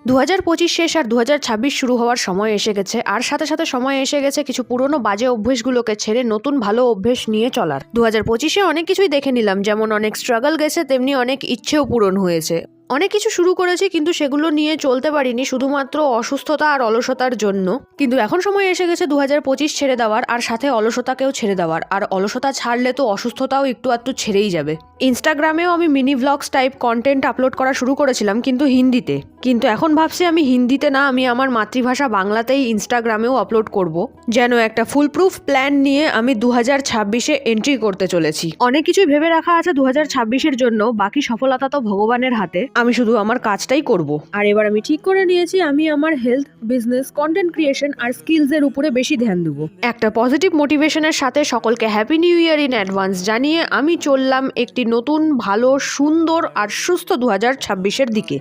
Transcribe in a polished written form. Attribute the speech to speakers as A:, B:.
A: 2025 শেষ আর 2026 শুরু হওয়ার সময় এসে গেছে, আর সাথে সাথে সময় এসে গেছে কিছু পুরনো বাজে অভ্যেসগুলোকে ছেড়ে নতুন ভালো অভ্যেস নিয়ে চলার। 2025-এ অনেক কিছুই দেখে নিলাম, যেমন অনেক স্ট্রাগল গেছে, তেমনি অনেক ইচ্ছেও পূরণ হয়েছে। অনেক কিছু শুরু করেছি কিন্তু সেগুলো নিয়ে চলতে পারিনি শুধুমাত্র অসুস্থতা আর অলসতার জন্য। কিন্তু এখন সময় এসে গেছে 2025 ছেড়ে দেওয়ার, আর সাথে অলসতাকেও ছেড়ে দেওয়ার। আর অলসতা ছাড়লে তো অসুস্থতাও একটু আধটু ছেড়েই যাবে। ইনস্টাগ্রামেও আমি mini vlogs type content upload করা শুরু করেছিলাম, কিন্তু হিন্দিতে। কিন্তু এখন ভাবছি আমি হিন্দিতে না, আমি আমার মাতৃভাষা বাংলাতেই ইনস্টাগ্রামেও আপলোড করব, যেন একটা ফুল প্রুফ প্ল্যান নিয়ে আমি 2026-এ এন্ট্রি করতে চলেছি। অনেক কিছুই ভেবে রাখা আছে 2026-এর জন্য, বাকি সফলতা তো ভগবানের হাতে, আমি শুধু আমার কাজটাই করব। আর এবার আমি ঠিক করে নিয়েছি আমি আমার হেলথ, বিজনেস, কন্টেন্ট ক্রিয়েশন আর স্কিলস এর উপরে বেশি ধ্যান দেবো। একটা পজিটিভ মোটিভেশনের সাথে সকলকে happy new year in advance জানিয়ে আমি চললাম একটি নতুন, ভালো, সুন্দর আর সুস্থ 2026-এর দিকে।